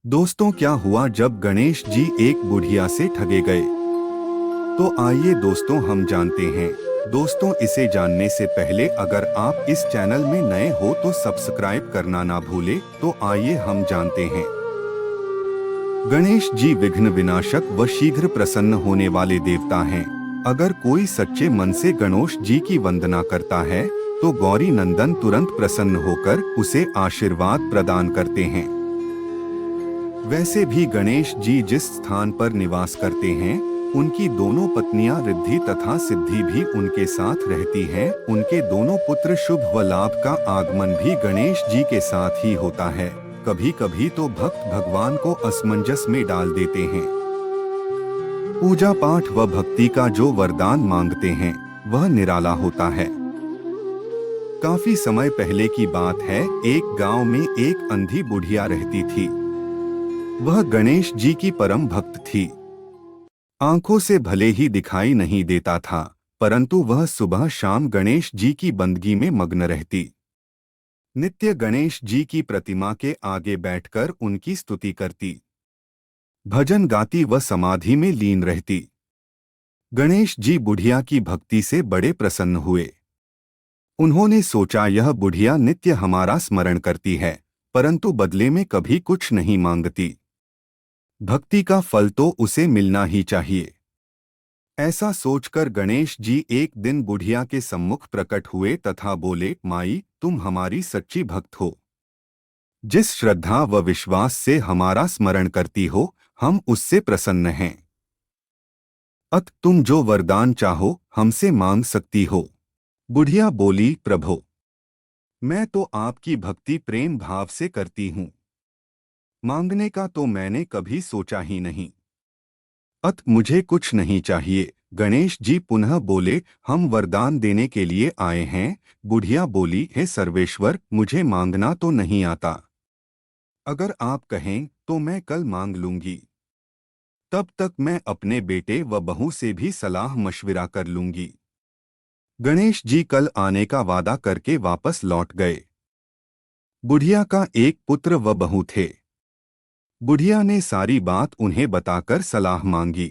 दोस्तों, क्या हुआ जब गणेश जी एक बुढ़िया से ठगे गए? तो आइए दोस्तों हम जानते हैं। दोस्तों, इसे जानने से पहले अगर आप इस चैनल में नए हो तो सब्सक्राइब करना ना भूले। तो आइए हम जानते हैं। गणेश जी विघ्न विनाशक व शीघ्र प्रसन्न होने वाले देवता हैं। अगर कोई सच्चे मन से गणेश जी की वंदना करता है तो गौरी नंदन तुरंत प्रसन्न होकर उसे आशीर्वाद प्रदान करते हैं। वैसे भी गणेश जी जिस स्थान पर निवास करते हैं, उनकी दोनों पत्नियां रिद्धि तथा सिद्धि भी उनके साथ रहती हैं। उनके दोनों पुत्र शुभ व लाभ का आगमन भी गणेश जी के साथ ही होता है। कभी कभी तो भक्त भगवान को असमंजस में डाल देते हैं। पूजा पाठ व भक्ति का जो वरदान मांगते हैं वह निराला होता है। काफी समय पहले की बात है। एक गांव में एक अंधी बुढ़िया रहती थी। वह गणेश जी की परम भक्त थी। आंखों से भले ही दिखाई नहीं देता था, परंतु वह सुबह शाम गणेश जी की बंदगी में मग्न रहती। नित्य गणेश जी की प्रतिमा के आगे बैठकर उनकी स्तुति करती, भजन गाती व समाधि में लीन रहती। गणेश जी बुढ़िया की भक्ति से बड़े प्रसन्न हुए। उन्होंने सोचा, यह बुढ़िया नित्य हमारा स्मरण करती है, परंतु बदले में कभी कुछ नहीं मांगती। भक्ति का फल तो उसे मिलना ही चाहिए। ऐसा सोचकर गणेश जी एक दिन बुढ़िया के सम्मुख प्रकट हुए तथा बोले, माई, तुम हमारी सच्ची भक्त हो। जिस श्रद्धा व विश्वास से हमारा स्मरण करती हो, हम उससे प्रसन्न हैं। अत तुम जो वरदान चाहो हमसे मांग सकती हो। बुढ़िया बोली, प्रभो, मैं तो आपकी भक्ति प्रेम भाव से करती हूँ। मांगने का तो मैंने कभी सोचा ही नहीं। अत मुझे कुछ नहीं चाहिए। गणेश जी पुनः बोले, हम वरदान देने के लिए आए हैं। बुढ़िया बोली, हे सर्वेश्वर, मुझे मांगना तो नहीं आता। अगर आप कहें तो मैं कल मांग लूंगी। तब तक मैं अपने बेटे व बहू से भी सलाह मशविरा कर लूंगी। गणेश जी कल आने का वादा करके वापस लौट गए। बुढ़िया का एक पुत्र व बहू थे। बुढ़िया ने सारी बात उन्हें बताकर सलाह मांगी।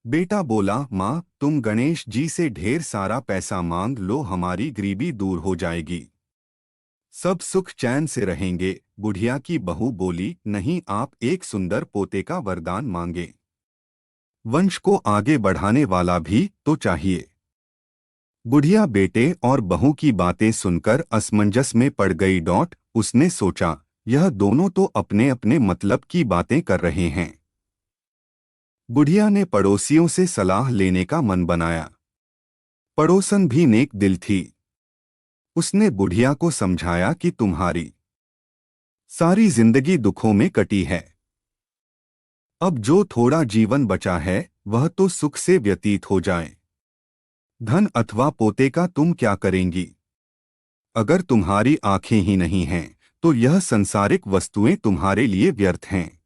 बेटा बोला, माँ, तुम गणेश जी से ढेर सारा पैसा मांग लो, हमारी गरीबी दूर हो जाएगी, सब सुख चैन से रहेंगे। बुढ़िया की बहू बोली, नहीं, आप एक सुंदर पोते का वरदान मांगे। वंश को आगे बढ़ाने वाला भी तो चाहिए। बुढ़िया बेटे और बहू की बातें सुनकर असमंजस में पड़ गई। उसने सोचा, यह दोनों तो अपने अपने मतलब की बातें कर रहे हैं। बुढ़िया ने पड़ोसियों से सलाह लेने का मन बनाया। पड़ोसन भी नेक दिल थी। उसने बुढ़िया को समझाया कि तुम्हारी सारी जिंदगी दुखों में कटी है। अब जो थोड़ा जीवन बचा है वह तो सुख से व्यतीत हो जाए। धन अथवा पोते का तुम क्या करेंगी? अगर तुम्हारी आंखें ही नहीं हैं तो यह संसारिक वस्तुएं तुम्हारे लिए व्यर्थ हैं।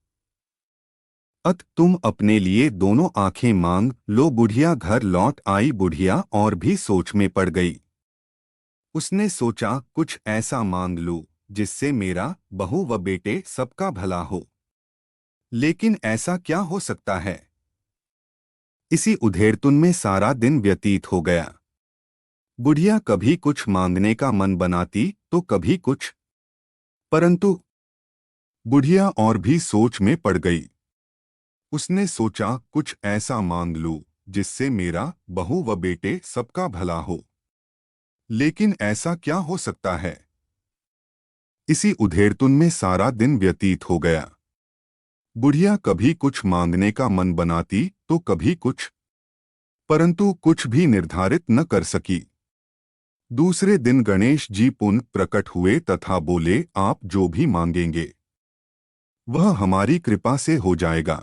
अत तुम अपने लिए दोनों आंखें मांग लो। बुढ़िया घर लौट आई। बुढ़िया और भी सोच में पड़ गई। उसने सोचा, कुछ ऐसा मांग लूं जिससे मेरा, बहू व बेटे सबका भला हो। लेकिन ऐसा क्या हो सकता है? इसी उधेड़तुन में सारा दिन व्यतीत हो गया। बुढ़िया कभी कुछ मांगने का मन बनाती तो कभी कुछ, परंतु बुढ़िया और भी सोच में पड़ गई। उसने सोचा, कुछ ऐसा मांग लूं जिससे मेरा, बहू व बेटे सबका भला हो। लेकिन ऐसा क्या हो सकता है? इसी उधेड़तुन में सारा दिन व्यतीत हो गया। बुढ़िया कभी कुछ मांगने का मन बनाती तो कभी कुछ, परंतु कुछ भी निर्धारित न कर सकी। दूसरे दिन गणेश जी पुनः प्रकट हुए तथा बोले, आप जो भी मांगेंगे वह हमारी कृपा से हो जाएगा।